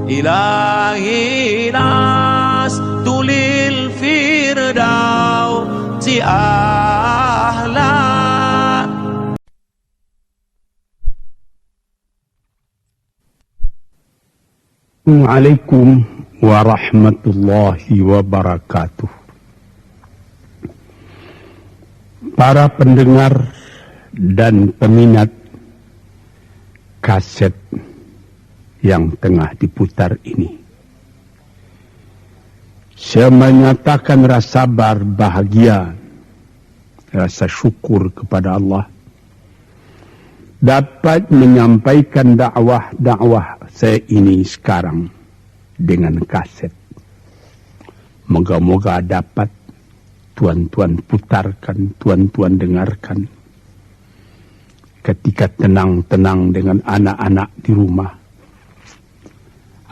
إلهي لست للفردوس أهلا. Waalaikumsalam warahmatullahi wabarakatuh. Para pendengar dan peminat kaset yang tengah diputar ini, saya menyatakan rasa bahagia, rasa syukur kepada Allah dapat menyampaikan dakwah saya ini sekarang dengan kaset. Moga-moga dapat tuan-tuan putarkan, tuan-tuan dengarkan ketika tenang-tenang dengan anak-anak di rumah,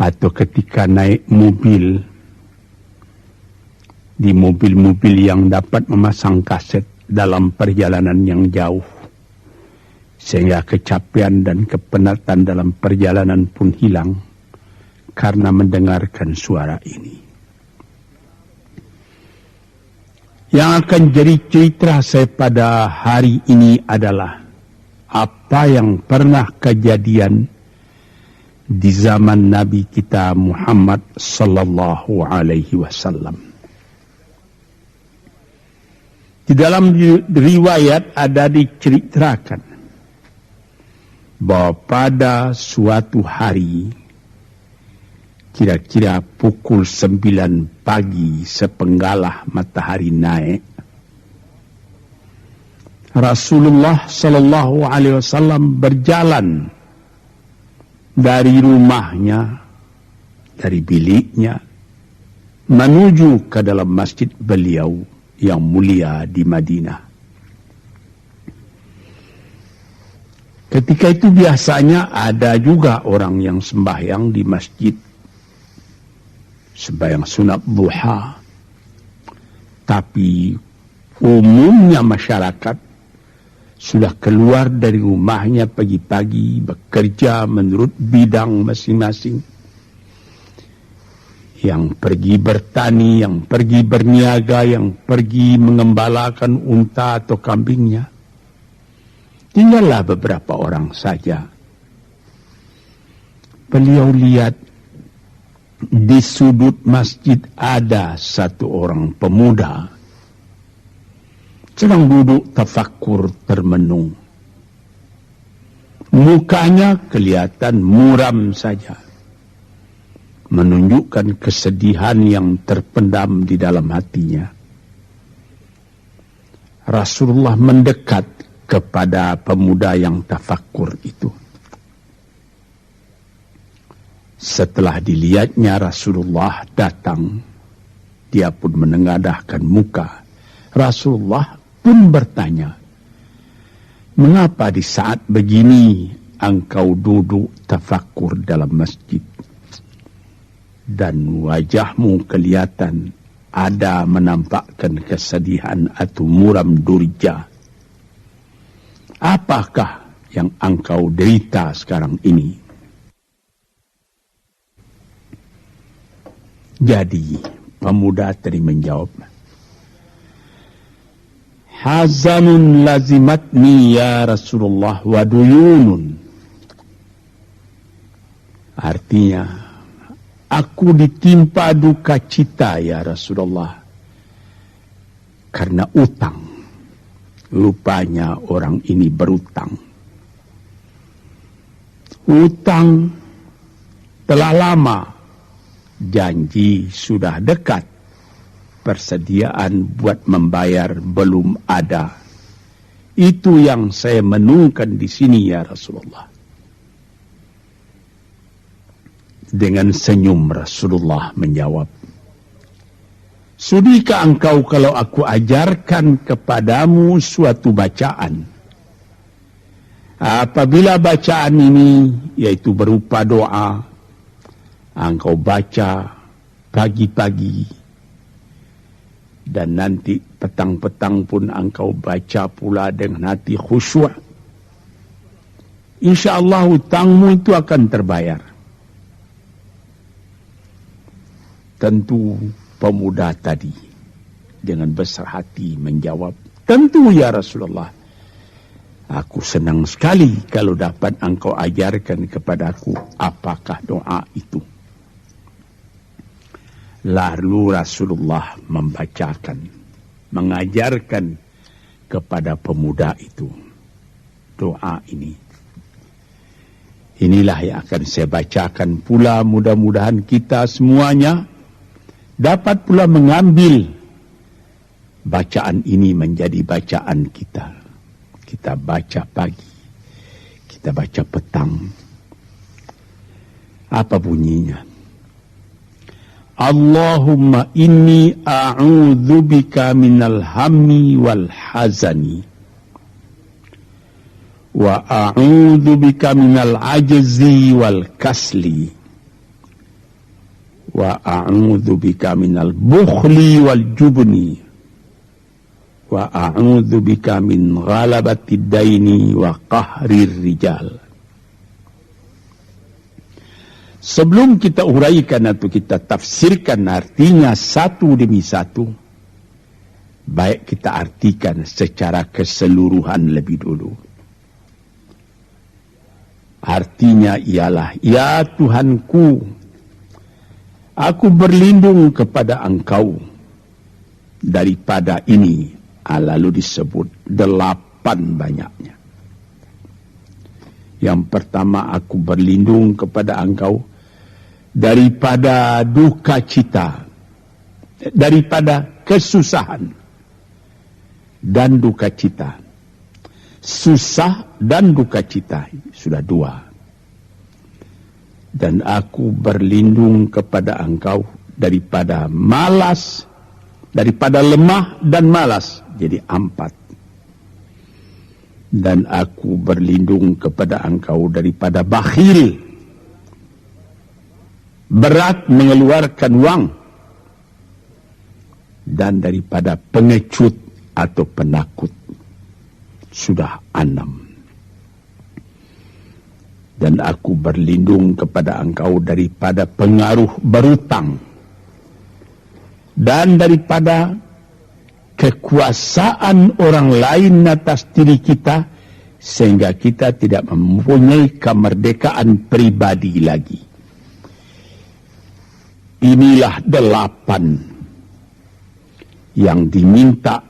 atau ketika naik mobil, di mobil-mobil yang dapat memasang kaset dalam perjalanan yang jauh, sehingga kecapean dan kepenatan dalam perjalanan pun hilang karena mendengarkan suara ini. Yang akan jadi cerita saya pada hari ini adalah apa yang pernah kejadian di zaman Nabi kita Muhammad sallallahu alaihi wasallam. Di dalam riwayat ada diceritakan bahwa pada suatu hari, kira-kira pukul 9 pagi sepenggalah matahari naik, Rasulullah sallallahu alaihi wasallam berjalan dari rumahnya, dari biliknya, menuju ke dalam masjid beliau yang mulia di Madinah. Ketika itu biasanya ada juga orang yang sembahyang di masjid, sembahyang sunat duha. Tapi umumnya masyarakat sudah keluar dari rumahnya pagi-pagi, bekerja menurut bidang masing-masing. Yang pergi bertani, yang pergi berniaga, yang pergi mengembalakan unta atau kambingnya. Tinggallah beberapa orang saja. Beliau lihat di sudut masjid ada satu orang pemuda sedang duduk tafakkur termenung. Mukanya kelihatan muram saja, menunjukkan kesedihan yang terpendam di dalam hatinya. Rasulullah mendekat kepada pemuda yang tafakkur itu. Setelah dilihatnya Rasulullah datang, dia pun menengadahkan muka. Rasulullah pun bertanya, "Mengapa di saat begini engkau duduk tafakkur dalam masjid? Dan wajahmu kelihatan ada menampakkan kesedihan atau muram durja. Apakah yang engkau derita sekarang ini?" Jadi pemuda tadi menjawab, "Hazanun lazimatni ya Rasulullah wa duyunun." Artinya, aku ditimpa duka cita ya Rasulullah karena utang. Rupanya orang ini berutang. Utang telah lama, janji sudah dekat, persediaan buat membayar belum ada. Itu yang saya menungkan di sini ya Rasulullah. Dengan senyum Rasulullah menjawab, "Sudikah engkau kalau aku ajarkan kepadamu suatu bacaan? Apabila bacaan ini, yaitu berupa doa, engkau baca pagi-pagi, dan nanti petang-petang pun engkau baca pula dengan hati khusyuk, insya Allah hutangmu itu akan terbayar." Tentu pemuda tadi dengan besar hati menjawab, tentu ya Rasulullah. Aku senang sekali kalau dapat engkau ajarkan kepadaku apakah doa itu. Lalu Rasulullah mengajarkan kepada pemuda itu doa ini. Inilah yang akan saya bacakan pula, mudah-mudahan kita semuanya dapat pula mengambil bacaan ini menjadi bacaan kita. Kita baca pagi, kita baca petang. Apa bunyinya? Allahumma inni a'udzubika minal hammi wal hazani wa a'udzubika minal ajzi wal kasli wa a'udzubika minal bukhli wal jubni wa a'udzubika min ghalabatid daini wa qahrir rijal. Sebelum kita uraikan atau kita tafsirkan artinya satu demi satu, baik kita artikan secara keseluruhan lebih dulu. Artinya ialah, ya Tuhanku, aku berlindung kepada Engkau daripada ini. Lalu disebut 8 banyaknya. Yang pertama, aku berlindung kepada Engkau daripada duka cita, daripada kesusahan dan duka cita. Susah dan duka cita sudah 2. Dan aku berlindung kepada Engkau daripada malas, daripada lemah dan malas, jadi 4. Dan aku berlindung kepada Engkau daripada bakhil, berat mengeluarkan wang, dan daripada pengecut atau penakut, sudah 6. Dan aku berlindung kepada Engkau daripada pengaruh berutang dan daripada kekuasaan orang lain atas diri kita sehingga kita tidak mempunyai kemerdekaan pribadi lagi. Inilah 8 yang diminta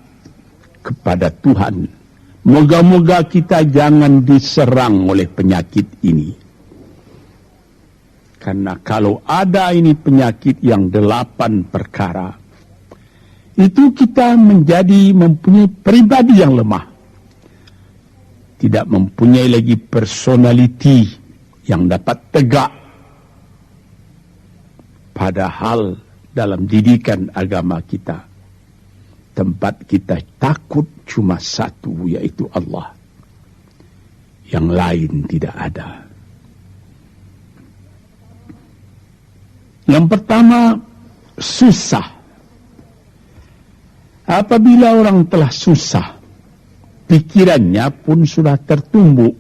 kepada Tuhan. Moga-moga kita jangan diserang oleh penyakit ini. Karena kalau ada ini penyakit yang 8 perkara, itu kita mempunyai pribadi yang lemah. Tidak mempunyai lagi personality yang dapat tegak. Padahal dalam didikan agama kita, tempat kita takut cuma satu, yaitu Allah. Yang lain tidak ada. Yang pertama, susah. Apabila orang telah susah, pikirannya pun sudah tertumbuk.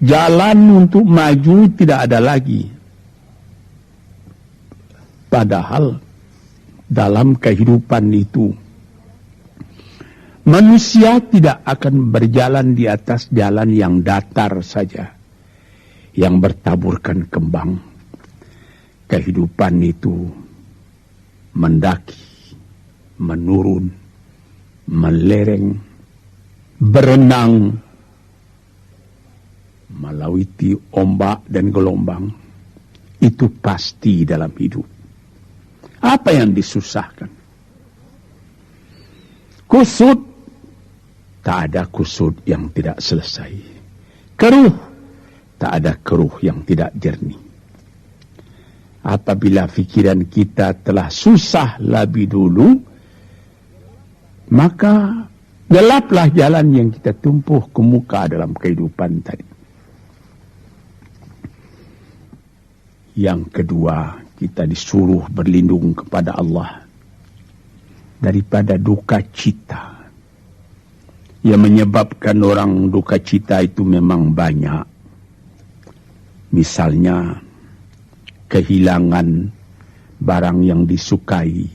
Jalan untuk maju tidak ada lagi. Padahal dalam kehidupan itu, manusia tidak akan berjalan di atas jalan yang datar saja, yang bertaburkan kembang. Kehidupan itu mendaki, menurun, melereng, berenang, melewati ombak dan gelombang. Itu pasti dalam hidup. Apa yang disusahkan? Kusut, tak ada kusut yang tidak selesai. Keruh, tak ada keruh yang tidak jernih. Apabila fikiran kita telah susah lebih dulu, maka gelaplah jalan yang kita tumpuh ke muka dalam kehidupan tadi. Yang kedua, kita disuruh berlindung kepada Allah daripada duka cita. Yang menyebabkan orang duka cita itu memang banyak. Misalnya, kehilangan barang yang disukai,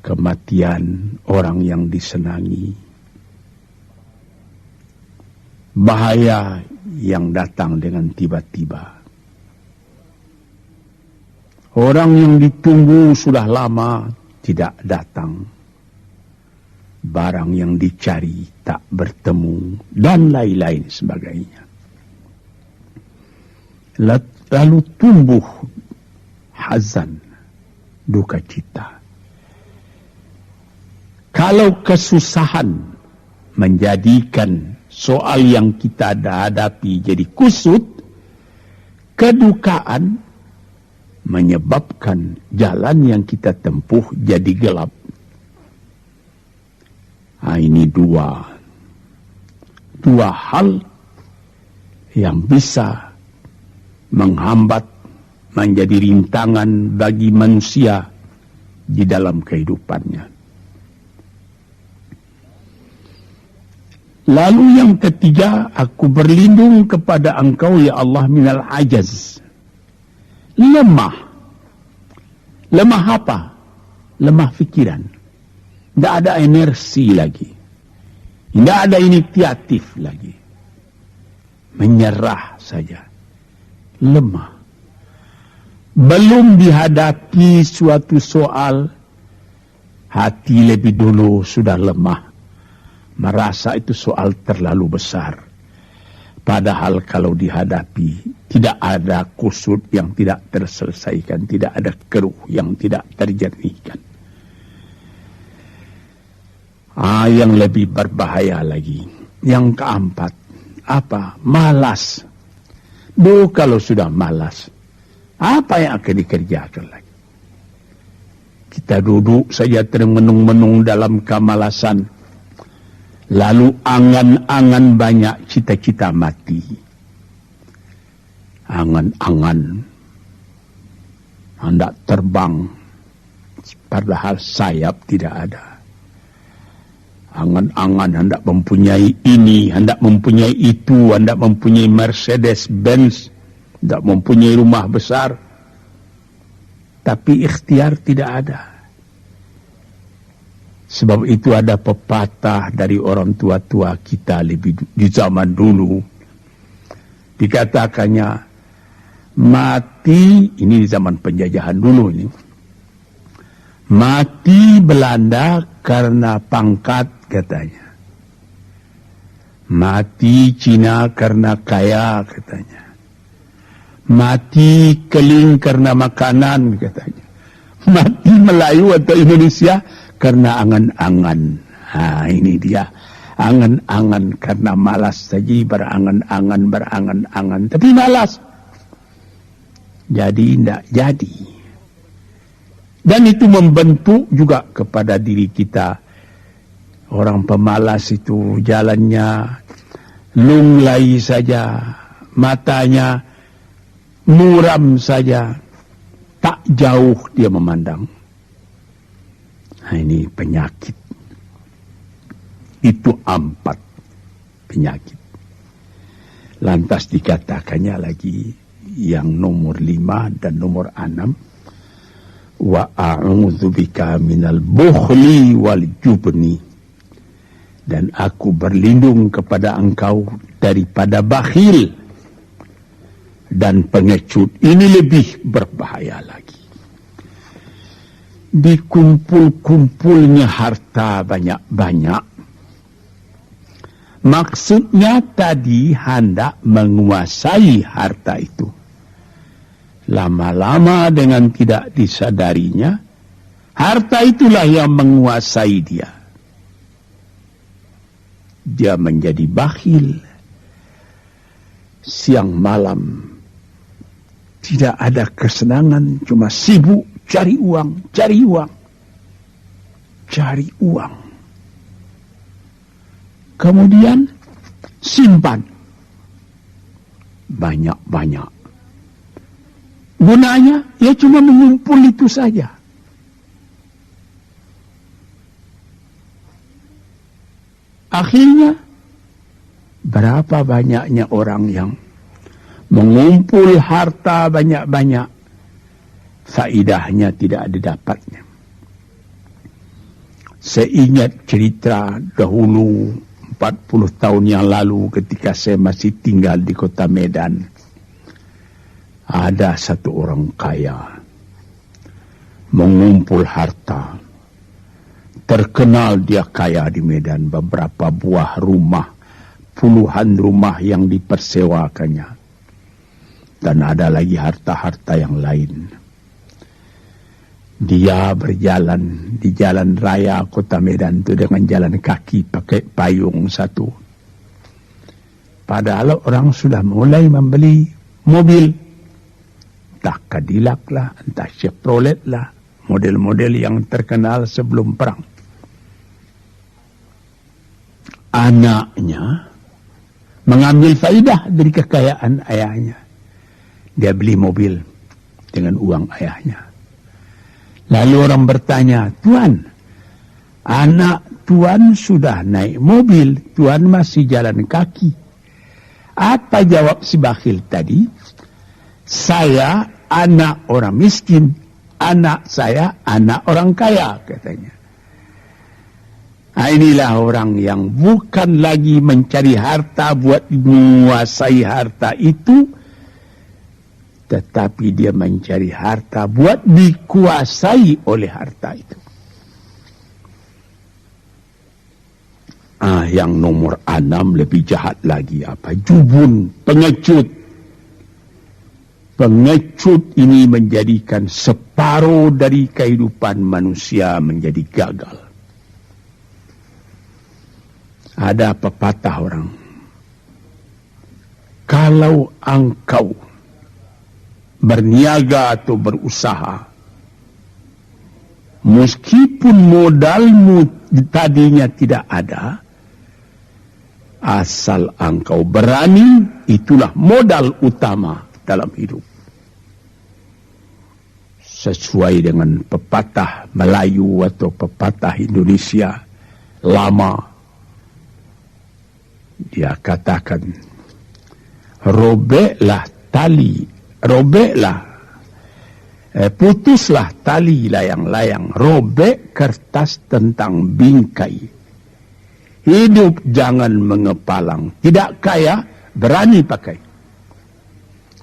kematian orang yang disenangi, bahaya yang datang dengan tiba-tiba, orang yang ditunggu sudah lama tidak datang, barang yang dicari tak bertemu, dan lain-lain sebagainya. Lalu tumbuh hazan, duka cita. Kalau kesusahan menjadikan soal yang kita hadapi jadi kusut, kedukaan menyebabkan jalan yang kita tempuh jadi gelap. Nah, ini dua hal yang bisa menghambat, menjadi rintangan bagi manusia di dalam kehidupannya. Lalu yang ketiga, aku berlindung kepada Engkau ya Allah minal ajaz. Lemah. Lemah apa? Lemah fikiran. Tidak ada energi lagi. Tidak ada inisiatif lagi. Menyerah saja. Lemah. Belum dihadapi suatu soal, hati lebih dulu sudah lemah. Merasa itu soal terlalu besar. Padahal kalau dihadapi, tidak ada kusut yang tidak terselesaikan. Tidak ada keruh yang tidak terjernihkan. Yang lebih berbahaya lagi. Yang keempat, apa? Malas. Kalau sudah malas, apa yang akan dikerjakan lagi? Kita duduk saja termenung-menung dalam kemalasan. Lalu angan-angan banyak, cita-cita mati. Angan-angan hendak terbang, padahal sayap tidak ada. Angan-angan hendak mempunyai ini, hendak mempunyai itu, hendak mempunyai Mercedes-Benz, hendak mempunyai rumah besar. Tapi ikhtiar tidak ada. Sebab itu ada pepatah dari orang tua-tua kita lebih di zaman dulu. Dikatakannya, mati, ini di zaman penjajahan dulu ini. Mati Belanda karena pangkat, katanya. Mati Cina karena kaya, katanya. Mati Keling karena makanan, katanya. Mati Melayu atau Indonesia karena angan-angan. Ini dia. Angan-angan karena malas saja, berangan-angan. Tapi malas. Jadi tidak jadi. Dan itu membentuk juga kepada diri kita. Orang pemalas itu jalannya lunglai saja, matanya muram saja, tak jauh dia memandang. Nah, ini penyakit. Itu 4 penyakit. Lantas dikatakannya lagi yang nomor 5 dan nomor 6. Wa a'udzubika minal bukhli wal jubni, dan aku berlindung kepada Engkau daripada bakhil dan pengecut. Ini lebih berbahaya lagi. Dikumpul-kumpulnya harta banyak-banyak, maksudnya tadi hendak menguasai harta itu. Lama-lama dengan tidak disadarinya, harta itulah yang menguasai dia. Dia menjadi bakhil. Siang malam tidak ada kesenangan, cuma sibuk cari uang. Kemudian simpan banyak-banyak. Gunanya ya cuma mengumpul itu saja. Akhirnya berapa banyaknya orang yang mengumpul harta banyak-banyak, faidahnya tidak didapatnya. Saya ingat cerita dahulu 40 tahun yang lalu ketika saya masih tinggal di kota Medan. Ada satu orang kaya mengumpul harta. Terkenal dia kaya di Medan, beberapa buah rumah, puluhan rumah yang dipersewakannya. Dan ada lagi harta-harta yang lain. Dia berjalan di jalan raya kota Medan itu dengan jalan kaki pakai payung satu. Padahal orang sudah mulai membeli mobil. Entah Cadillac lah, entah Chevrolet lah. Model-model yang terkenal sebelum perang. Anaknya mengambil faidah dari kekayaan ayahnya. Dia beli mobil dengan uang ayahnya. Lalu orang bertanya, Tuan, anak Tuan sudah naik mobil, Tuan masih jalan kaki. Apa jawab si bakhil tadi? Saya anak orang miskin, anak saya anak orang kaya, katanya. Inilah orang yang bukan lagi mencari harta buat menguasai harta itu, tetapi dia mencari harta buat dikuasai oleh harta itu. Yang nomor 6 lebih jahat lagi apa? Jubun, pengecut. Pengecut ini menjadikan separuh dari kehidupan manusia menjadi gagal. Ada pepatah orang, kalau engkau berniaga atau berusaha, meskipun modalmu tadinya tidak ada, asal engkau berani, itulah modal utama dalam hidup. Sesuai dengan pepatah Melayu atau pepatah Indonesia lama, dia katakan, putuslah tali layang-layang, robek kertas tentang bingkai. Hidup jangan mengepalang, tidak kaya berani pakai.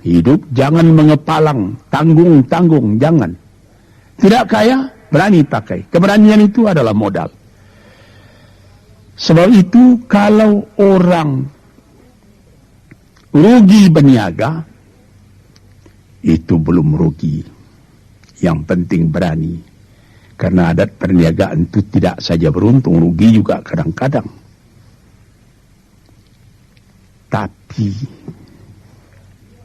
Hidup jangan mengepalang, tanggung-tanggung jangan. Tidak kaya berani pakai. Keberanian itu adalah modal. Sebab itu kalau orang rugi berniaga, itu belum rugi. Yang penting berani. Karena adat perniagaan itu tidak saja beruntung, rugi juga kadang-kadang. Tapi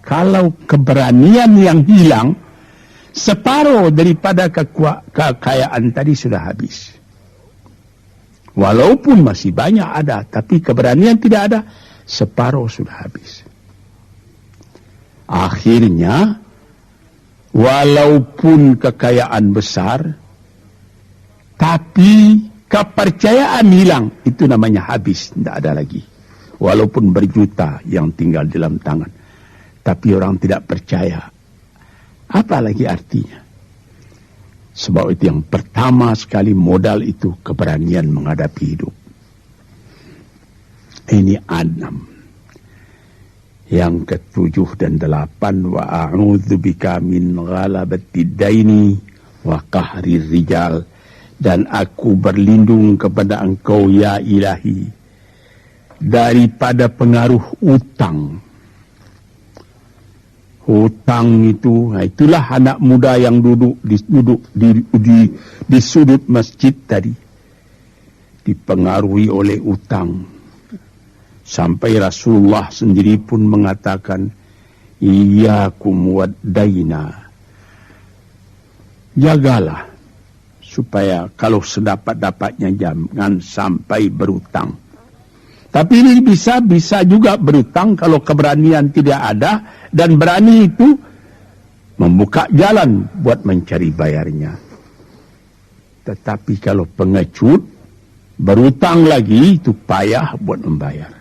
kalau keberanian yang hilang, separuh daripada kekayaan tadi sudah habis. Walaupun masih banyak ada, tapi keberanian tidak ada, separuh sudah habis. Akhirnya, walaupun kekayaan besar, tapi kepercayaan hilang, itu namanya habis, tidak ada lagi. Walaupun berjuta yang tinggal dalam tangan, tapi orang tidak percaya. Apa lagi artinya? Sebab itu yang pertama sekali modal itu keberanian menghadapi hidup. Ini 6. Yang ke-7 dan 8, wa a'udzubika min ghalabatid daini wa qahrir rijal, dan aku berlindung kepada Engkau ya Ilahi daripada pengaruh utang. Hutang itu, itulah anak muda yang duduk di sudut masjid tadi, dipengaruhi oleh utang. Sampai Rasulullah sendiri pun mengatakan, iyyakum wad-daina. Jagalah supaya kalau sedapat-dapatnya jangan sampai berutang. Tapi ini bisa juga berutang kalau keberanian tidak ada, dan berani itu membuka jalan buat mencari bayarnya. Tetapi kalau pengecut, berutang lagi itu payah buat membayar.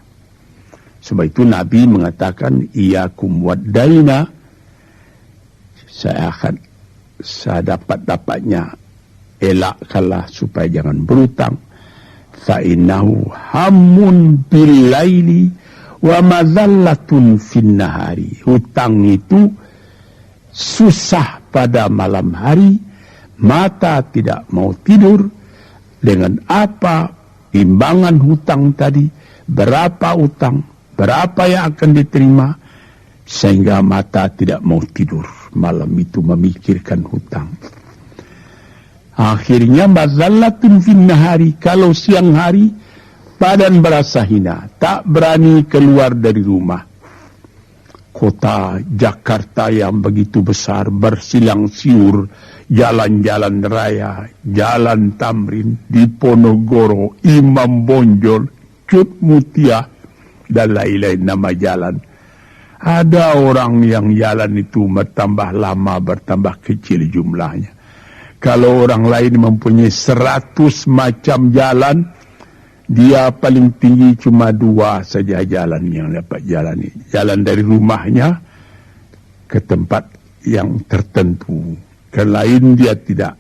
Sebab itu Nabi mengatakan, iyyakum wad-daina, saya akan sedapat-dapatnya elakkanlah supaya jangan berhutang. Fa'innahu hamun bilaili wa mazallatun finnahari. Hutang itu susah pada malam hari, mata tidak mau tidur. Dengan apa timbangan hutang tadi, berapa hutang, berapa yang akan diterima, sehingga mata tidak mau tidur malam itu memikirkan hutang. Akhirnya mazallatun finnahari, kalau siang hari badan berasa hina, tak berani keluar dari rumah. Kota Jakarta yang begitu besar, bersilang siur, jalan-jalan raya, jalan Tamrin, Diponegoro, Imam Bonjol, Cut Mutia, dan lain-lain nama jalan. Ada orang yang jalan itu bertambah lama, bertambah kecil jumlahnya. Kalau orang lain mempunyai 100 macam jalan, dia paling tinggi cuma 2 saja jalan yang dapat jalani. Jalan dari rumahnya ke tempat yang tertentu. Ke lain dia tidak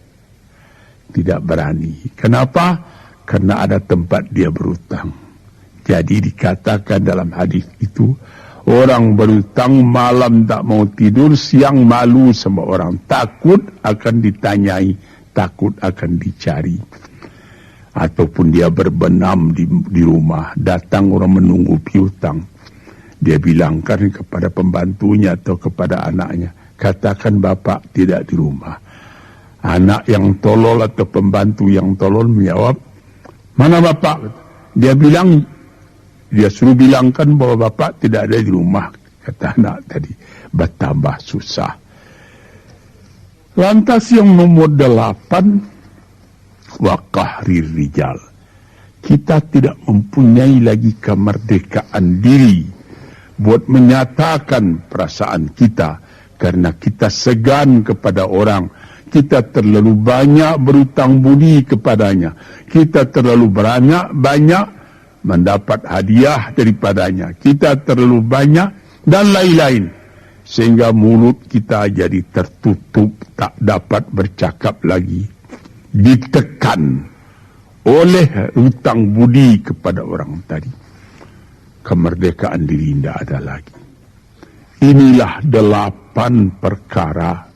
berani. Kenapa? Karena ada tempat dia berhutang. Jadi dikatakan dalam hadis itu, orang berhutang malam tak mau tidur, siang malu sama orang. Takut akan ditanyai, takut akan dicari. Ataupun dia berbenam di rumah, datang orang menunggu piutang. Dia bilangkan kepada pembantunya atau kepada anaknya, katakan bapak tidak di rumah. Anak yang tolol atau pembantu yang tolol menjawab, mana bapak? Dia suruh bilangkan bahwa bapak tidak ada di rumah, kata anak tadi. Bertambah susah. Lantas yang nomor 8, waqahrir rijal. Kita tidak mempunyai lagi kemerdekaan diri buat menyatakan perasaan kita, karena kita segan kepada orang. Kita terlalu banyak berhutang budi kepadanya. Kita terlalu banyak mendapat hadiah daripadanya. Kita terlalu banyak dan lain-lain. Sehingga mulut kita jadi tertutup, tak dapat bercakap lagi. Ditekan oleh hutang budi kepada orang tadi. Kemerdekaan diri tidak ada lagi. Inilah 8 perkara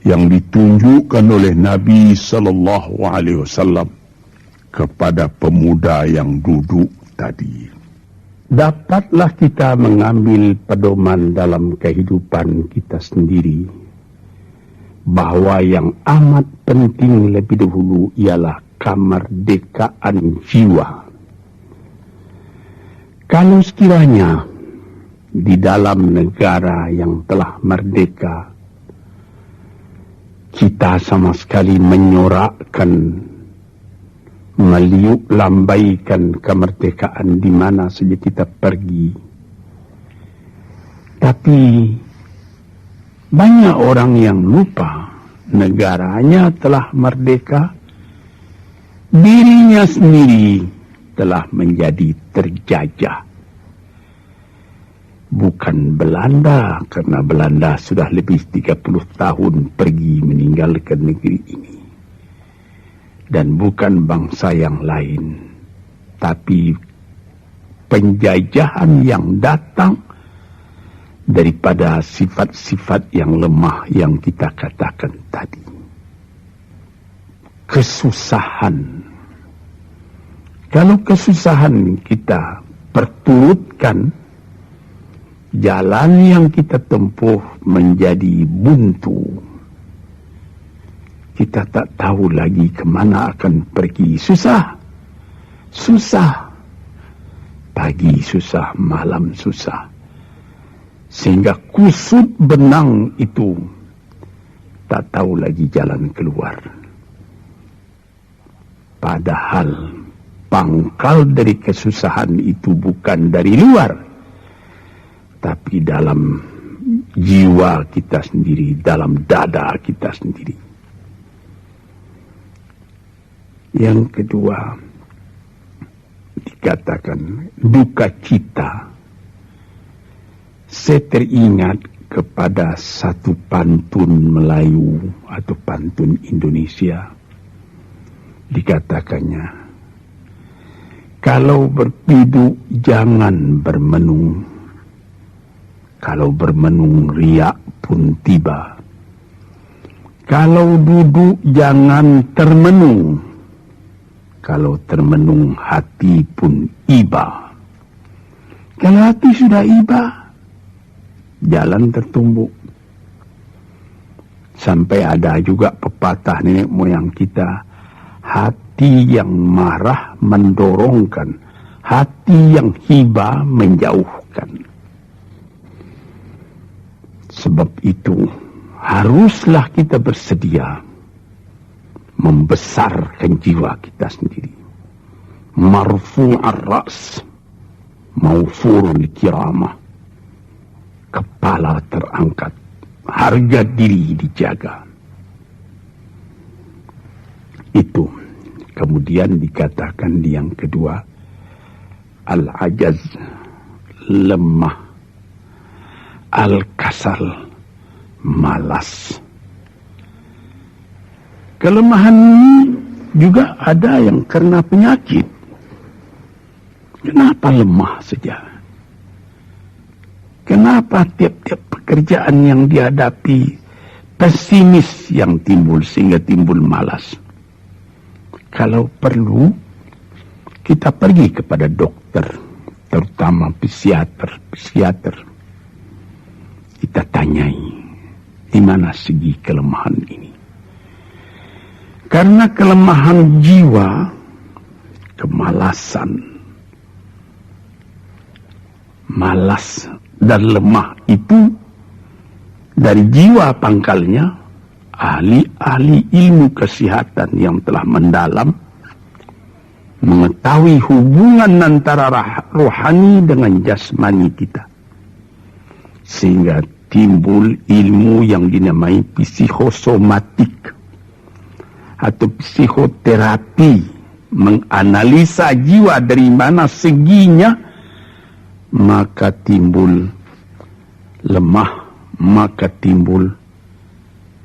yang ditunjukkan oleh Nabi SAW kepada pemuda yang duduk tadi. Dapatlah kita mengambil pedoman dalam kehidupan kita sendiri, bahwa yang amat penting lebih dahulu ialah kemerdekaan jiwa. Kalau sekiranya di dalam negara yang telah merdeka, kita sama sekali menyorakkan, meliuk lambaikan kemerdekaan di mana saja kita pergi. Tapi banyak orang yang lupa negaranya telah merdeka, dirinya sendiri telah menjadi terjajah. Bukan Belanda, karena Belanda sudah lebih 30 tahun pergi meninggalkan negeri ini. Dan bukan bangsa yang lain, tapi penjajahan yang datang daripada sifat-sifat yang lemah yang kita katakan tadi. Kesusahan. Kalau kesusahan kita perturutkan, jalan yang kita tempuh menjadi buntu. Kita tak tahu lagi kemana akan pergi. Susah. Pagi susah, malam susah. Sehingga kusut benang itu tak tahu lagi jalan keluar. Padahal pangkal dari kesusahan itu bukan dari luar, tapi dalam jiwa kita sendiri, dalam dada kita sendiri. Yang kedua, dikatakan duka cita. Saya teringat kepada satu pantun Melayu atau pantun Indonesia. Dikatakannya, kalau berpiduk jangan bermenung, kalau bermenung riak pun tiba. Kalau duduk jangan termenung, kalau termenung hati pun iba. Kalau hati sudah iba, jalan tertumbuk. Sampai ada juga pepatah nenek moyang kita, hati yang marah mendorongkan, hati yang hibah menjauhkan. Sebab itu, haruslah kita bersedia membesarkan jiwa kita sendiri. Marfu'ar ra's, maufurul kiramah. Kepala terangkat, harga diri dijaga. Itu. Kemudian dikatakan di yang kedua, al-ajaz, lemah, al-kasal, malas. Kelemahan ini juga ada yang karena penyakit. Kenapa lemah saja? Kenapa tiap-tiap pekerjaan yang dihadapi pesimis yang timbul sehingga timbul malas? Kalau perlu, kita pergi kepada dokter, terutama psikiater. Kita tanyai, di mana segi kelemahan ini? Karena kelemahan jiwa, kemalasan, malas dan lemah itu dari jiwa pangkalnya, ahli-ahli ilmu kesehatan yang telah mendalam mengetahui hubungan antara rohani dengan jasmani kita. Sehingga timbul ilmu yang dinamai psikosomatik atau psikoterapi, menganalisa jiwa dari mana seginya, maka timbul lemah, maka timbul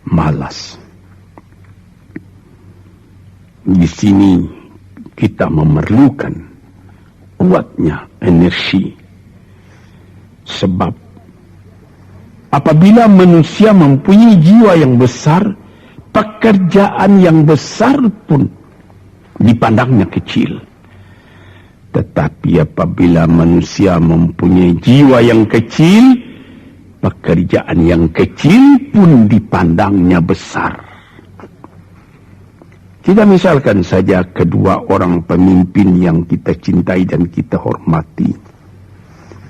malas. Di sini kita memerlukan kuatnya energi. Sebab apabila manusia mempunyai jiwa yang besar, pekerjaan yang besar pun dipandangnya kecil. Tetapi apabila manusia mempunyai jiwa yang kecil, pekerjaan yang kecil pun dipandangnya besar. Kita misalkan saja kedua orang pemimpin yang kita cintai dan kita hormati.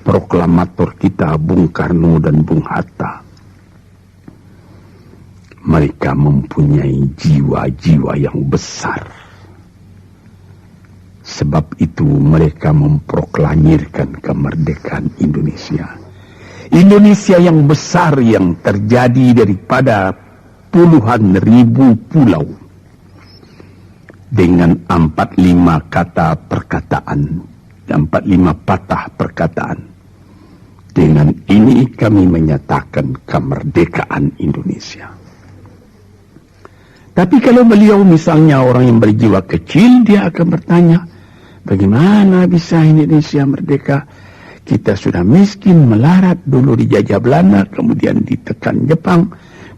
Proklamator kita Bung Karno dan Bung Hatta. Mereka mempunyai jiwa-jiwa yang besar. Sebab itu mereka memproklamirkan kemerdekaan Indonesia. Indonesia yang besar yang terjadi daripada puluhan ribu pulau. Dengan 45 kata perkataan, 45 patah perkataan. Dengan ini kami menyatakan kemerdekaan Indonesia. Tapi kalau beliau misalnya orang yang berjiwa kecil, dia akan bertanya, bagaimana bisa Indonesia merdeka? Kita sudah miskin, melarat, dulu dijajah Belanda, kemudian ditekan Jepang.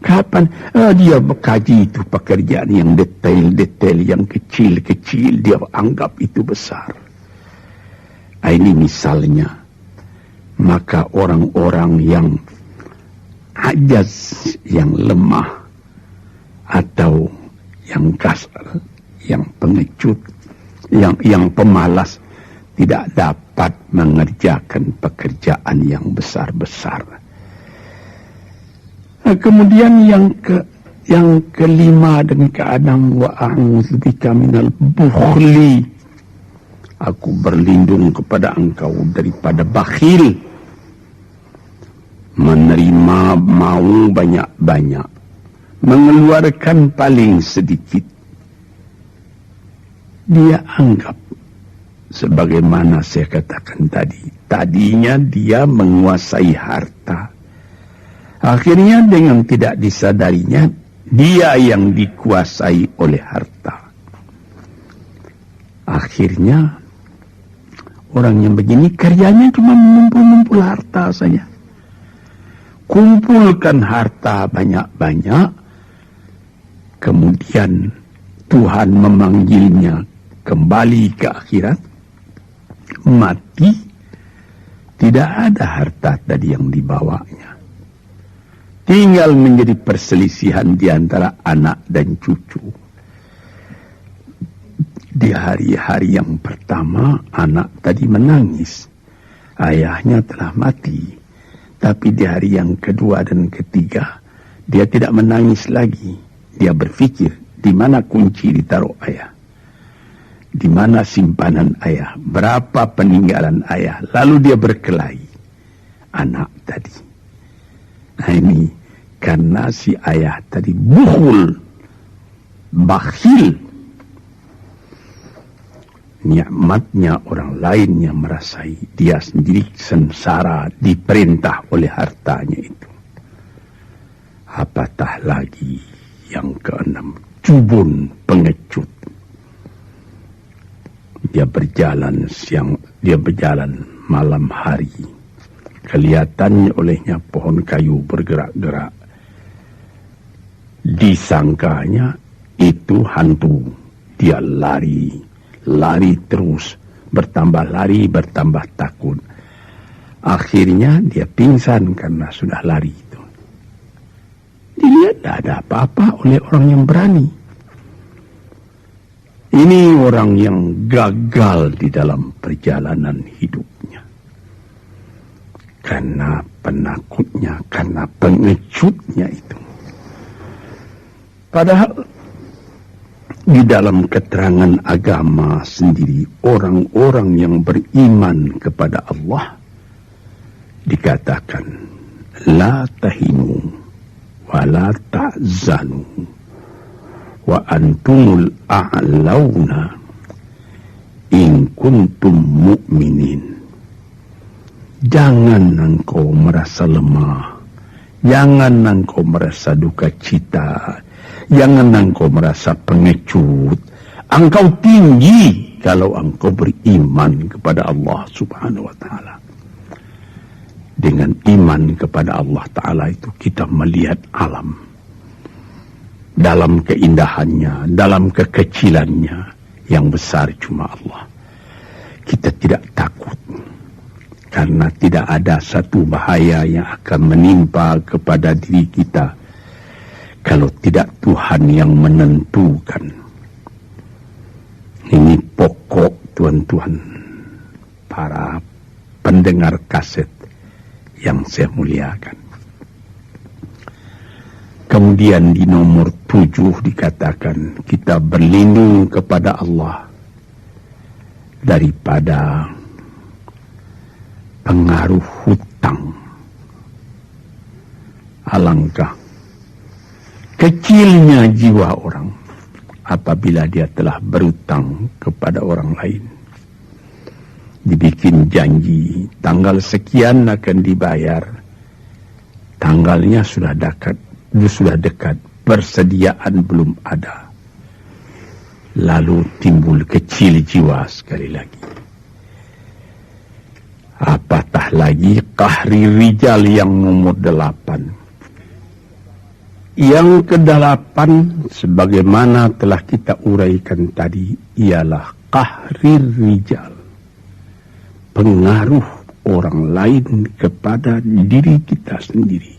Kapan? Dia berkaji itu pekerjaan yang detail-detail, yang kecil-kecil, dia anggap itu besar. Ini misalnya. Maka orang-orang yang ajaz, yang lemah, atau yang kasar, yang pengecut, yang pemalas, tidak dapat mengerjakan pekerjaan yang besar-besar. Kemudian yang kelima dengan keadaan wa a'udzubika minal bukhli. Aku berlindung kepada engkau daripada bakhil. Menerima mau banyak-banyak, mengeluarkan paling sedikit. Dia anggap, sebagaimana saya katakan tadi, tadinya dia menguasai harta. Akhirnya dengan tidak disadarinya, dia yang dikuasai oleh harta. Akhirnya orang yang begini karyanya cuma mengumpul-ngumpul harta saja. Kumpulkan harta banyak-banyak, kemudian Tuhan memanggilnya kembali ke akhirat, mati, tidak ada harta tadi yang dibawanya. Tinggal menjadi perselisihan di antara anak dan cucu. Di hari-hari yang pertama, anak tadi menangis. Ayahnya telah mati. Tapi di hari yang kedua dan ketiga, dia tidak menangis lagi. Dia berpikir, di mana kunci ditaruh ayah? Di mana simpanan ayah? Berapa peninggalan ayah? Lalu dia berkelahi. Anak tadi. Nah ini, karena si ayah tadi bukhul, bakhil. Nikmatnya orang lain yang merasai, dia sendiri sengsara diperintah oleh hartanya itu. Apatah lagi yang keenam, jubun, pengecut. Dia berjalan siang, dia berjalan malam hari. Kelihatannya olehnya pohon kayu bergerak-gerak. Disangkanya itu hantu. Dia lari terus. Bertambah lari, bertambah takut. Akhirnya dia pingsan karena sudah lari itu. Dilihat tidak ada apa-apa oleh orang yang berani. Ini orang yang gagal di dalam perjalanan hidupnya. Karena penakutnya, karena pengecutnya itu. Padahal di dalam keterangan agama sendiri, orang-orang yang beriman kepada Allah dikatakan la tahinu wa la ta'zanu wa antumul a'launa in kuntum mu'minin. Jangan engkau merasa lemah, jangan engkau merasa duka cita, jangan engkau merasa pengecut. Engkau tinggi kalau engkau beriman kepada Allah Subhanahu wa ta'ala. Dengan iman kepada Allah Ta'ala itu kita melihat alam dalam keindahannya, dalam kekecilannya. Yang besar cuma Allah. Kita tidak takut karena tidak ada satu bahaya yang akan menimpa kepada diri kita kalau tidak Tuhan yang menentukan. Ini pokok tuan-tuan para pendengar kaset yang saya muliakan. Kemudian di nomor 7 dikatakan kita berlindung kepada Allah daripada pengaruh hutang. Alangkah kecilnya jiwa orang apabila dia telah berutang kepada orang lain. Dibikin janji tanggal sekian akan dibayar, tanggalnya sudah dekat, persediaan belum ada, lalu timbul kecil jiwa sekali lagi. Apatah lagi qahri rijal yang nomor 8. Yang ke-8 sebagaimana telah kita uraikan tadi ialah qahri rijal, pengaruh orang lain kepada diri kita sendiri.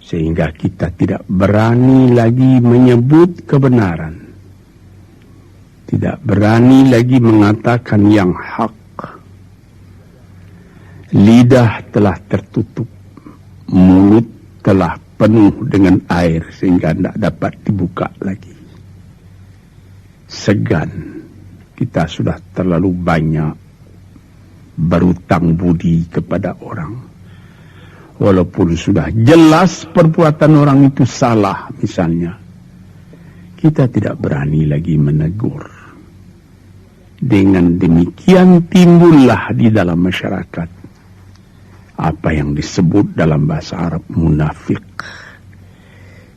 Sehingga kita tidak berani lagi menyebut kebenaran. Tidak berani lagi mengatakan yang hak. Lidah telah tertutup. Mulut telah penuh dengan air sehingga tidak dapat dibuka lagi. Segan. Kita sudah terlalu banyak berutang budi kepada orang. Walaupun sudah jelas perbuatan orang itu salah misalnya, kita tidak berani lagi menegur. Dengan demikian timbullah di dalam masyarakat apa yang disebut dalam bahasa Arab munafik,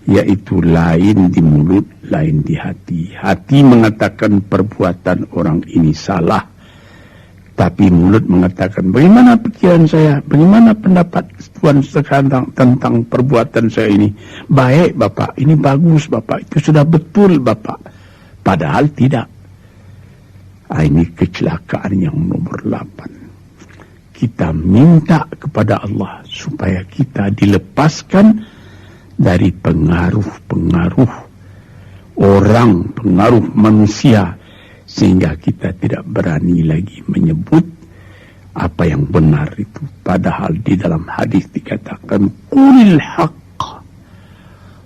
yaitu lain di mulut, lain di hati. Hati mengatakan perbuatan orang ini salah, tapi mulut mengatakan, bagaimana pikiran saya, bagaimana pendapat Tuhan sekarang tentang perbuatan saya ini. Baik Bapak, ini bagus Bapak, itu sudah betul Bapak. Padahal tidak. Ini kecelakaan yang nomor 8. Kita minta kepada Allah supaya kita dilepaskan dari pengaruh-pengaruh orang, pengaruh manusia, sehingga kita tidak berani lagi menyebut apa yang benar itu. Padahal di dalam hadis dikatakan qulil haqq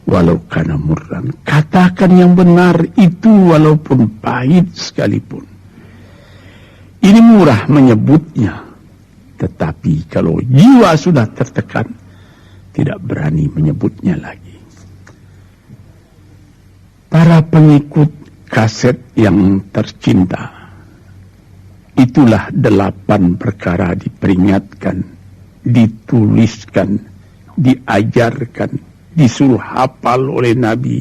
walau kana murran. Katakan yang benar itu walaupun pahit sekalipun. Ini murah menyebutnya, tetapi kalau jiwa sudah tertekan, tidak berani menyebutnya lagi. Para pengikut kaset yang tercinta, itulah 8 perkara diperingatkan, dituliskan, diajarkan, disuruh hafal oleh Nabi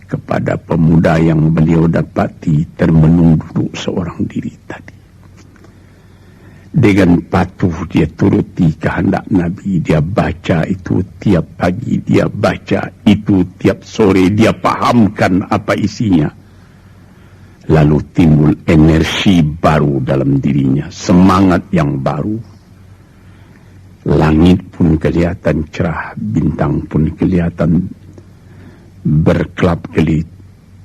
kepada pemuda yang beliau dapati termenung duduk seorang diri tadi. Dengan patuh dia turuti kehendak Nabi, dia baca itu tiap pagi, dia baca itu tiap sore, dia pahamkan apa isinya. Lalu timbul energi baru dalam dirinya, semangat yang baru. Langit pun kelihatan cerah, bintang pun kelihatan berkelap-kelip,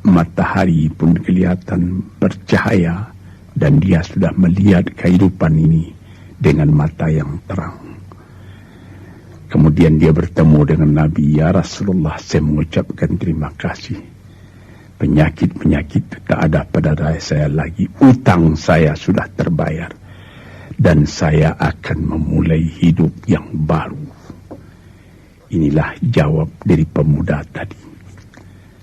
matahari pun kelihatan bercahaya, dan dia sudah melihat kehidupan ini dengan mata yang terang. Kemudian dia bertemu dengan Nabi, ya Rasulullah, saya mengucapkan terima kasih. Penyakit-penyakit tak ada pada saya lagi, utang saya sudah terbayar, dan saya akan memulai hidup yang baru. Inilah jawab dari pemuda tadi.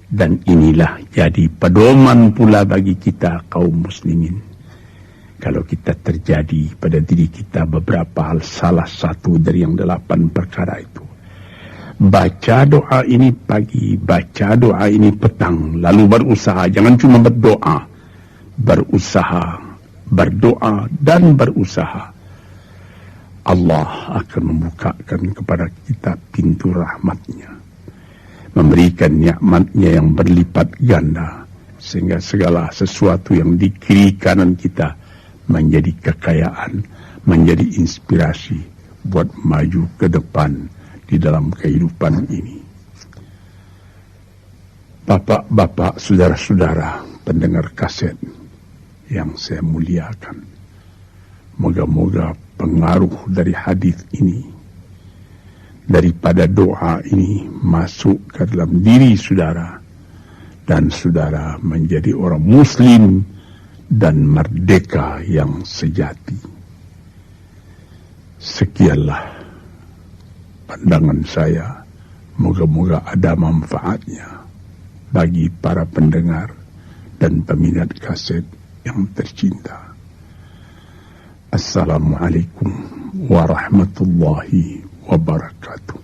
Dan inilah jadi pedoman pula bagi kita kaum muslimin. Kalau kita terjadi pada diri kita beberapa hal, salah satu dari yang 8 perkara itu, baca doa ini pagi, baca doa ini petang, lalu berusaha, jangan cuma berdoa, berusaha, berdoa dan berusaha. Allah akan membukakan kepada kita pintu rahmatnya, memberikan nikmatnya yang berlipat ganda, sehingga segala sesuatu yang di kiri kanan kita menjadi kekayaan, menjadi inspirasi buat maju ke depan di dalam kehidupan ini. Bapak-bapak, saudara-saudara pendengar kaset yang saya muliakan, moga-moga pengaruh dari hadis ini, daripada doa ini, masuk ke dalam diri saudara, dan saudara menjadi orang muslim dan merdeka yang sejati. Sekianlah pandangan saya, moga-moga ada manfaatnya bagi para pendengar dan peminat kaset yang tercinta. Assalamualaikum warahmatullahi wabarakatuh.